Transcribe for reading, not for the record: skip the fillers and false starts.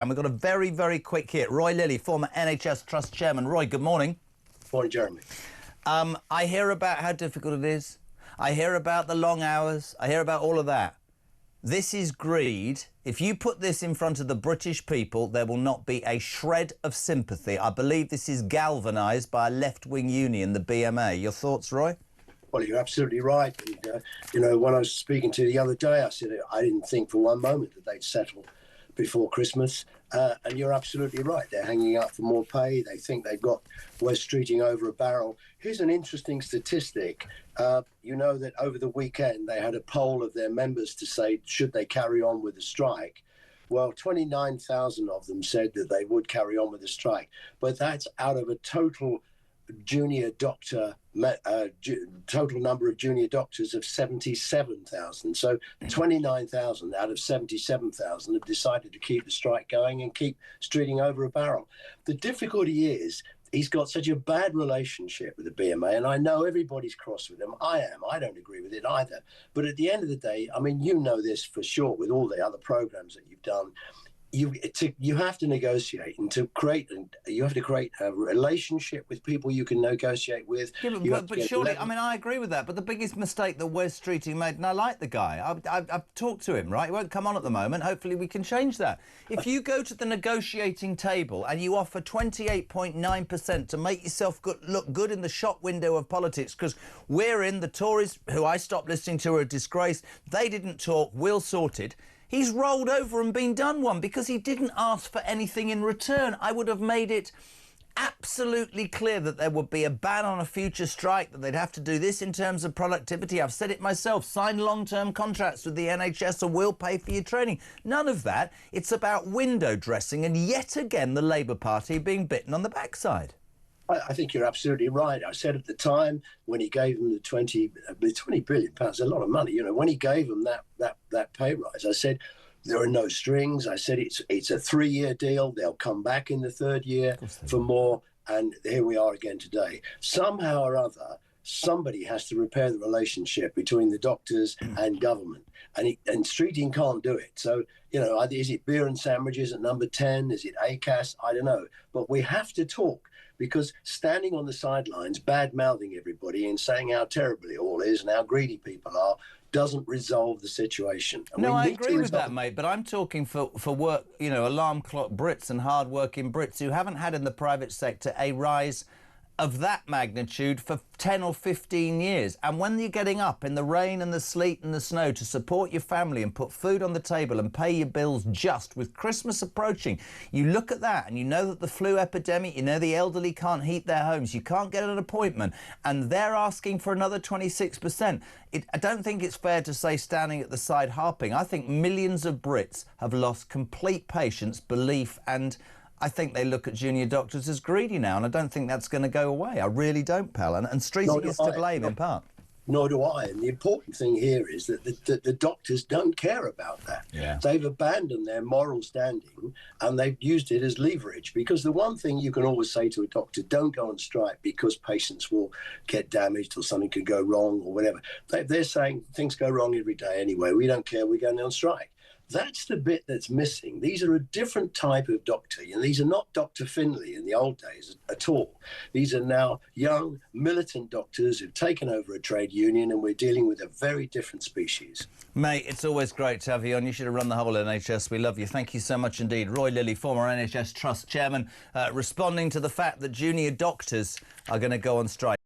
And we've got a very, very quick hit. Roy Lilley, former NHS Trust Chairman. Roy, good morning. Morning, Jeremy. I hear about how difficult it is. I hear about the long hours. I hear about all of that. This is greed. If you put this in front of the British people, there will not be a shred of sympathy. I believe this is galvanised by a left-wing union, the BMA. Your thoughts, Roy? Well, you're absolutely right. And, you know, when I was speaking to you the other day, I said I didn't think for one moment that they'd settle before Christmas. And you're absolutely right. They're hanging out for more pay. They think they've got West Streeting over a barrel. Here's an interesting statistic. You know that over the weekend, they had a poll of their members to say, should they carry on with the strike? Well, 29,000 of them said that they would carry on with the strike. But that's out of a total junior doctor, total number of junior doctors of 77,000. So 29,000 out of 77,000 have decided to keep the strike going and keep streeting over a barrel. The difficulty is he's got such a bad relationship with the BMA, and I know everybody's cross with him. I am. I don't agree with it either. But at the end of the day, I mean, you know this for sure with all the other programs that you've done. You have to negotiate, and you have to create a relationship with people you can negotiate with. Yeah, but surely, I mean, I agree with that. But the biggest mistake that West Streeting made, and I like the guy, I've talked to him, right? He won't come on at the moment. Hopefully we can change that. If you go to the negotiating table and you offer 28.9% to make yourself look good in the shop window of politics, because we're in, the Tories, who I stopped listening to, are a disgrace. They didn't talk, we'll sort it. He's rolled over and been done one because he didn't ask for anything in return. I would have made it absolutely clear that there would be a ban on a future strike, that they'd have to do this in terms of productivity. I've said it myself, sign long-term contracts with the NHS or we'll pay for your training. None of that. It's about window dressing and yet again the Labour Party being bitten on the backside. I think you're absolutely right. I said at the time when he gave them the 20 billion pounds, a lot of money. You know, when he gave them that pay rise, I said there are no strings. I said it's a 3-year deal. They'll come back in the third year for more. And here we are again today. Somehow or other, somebody has to repair the relationship between the doctors and government, and Streeting can't do it. So, you know, is it beer and sandwiches at number 10? Is it ACAS? I don't know. But we have to talk, because standing on the sidelines, bad-mouthing everybody and saying how terrible it all is and how greedy people are doesn't resolve the situation. And no, I agree with that, mate, but I'm talking for work, you know, alarm clock Brits and hard-working Brits who haven't had in the private sector a rise of that magnitude for 10 or 15 years. And when you're getting up in the rain and the sleet and the snow to support your family and put food on the table and pay your bills just with Christmas approaching, you look at that and you know that the flu epidemic, you know the elderly can't heat their homes, you can't get an appointment, and they're asking for another 26%. I don't think it's fair to say standing at the side harping. I think millions of Brits have lost complete patience, belief, and I think they look at junior doctors as greedy now, and I don't think that's going to go away. I really don't, pal. And Streeting is to blame in part. Nor do I. And the important thing here is that the doctors don't care about that. Yeah. They've abandoned their moral standing and they've used it as leverage. Because the one thing you can always say to a doctor, don't go on strike because patients will get damaged or something could go wrong or whatever. They're saying things go wrong every day anyway. We don't care. We're going on strike. That's the bit that's missing. These are a different type of doctor. You know, these are not Dr. Finlay in the old days at all. These are now young, militant doctors who've taken over a trade union, and we're dealing with a very different species. Mate, it's always great to have you on. You should have run the whole NHS. We love you. Thank you so much indeed. Roy Lilley, former NHS Trust Chairman, responding to the fact that junior doctors are going to go on strike.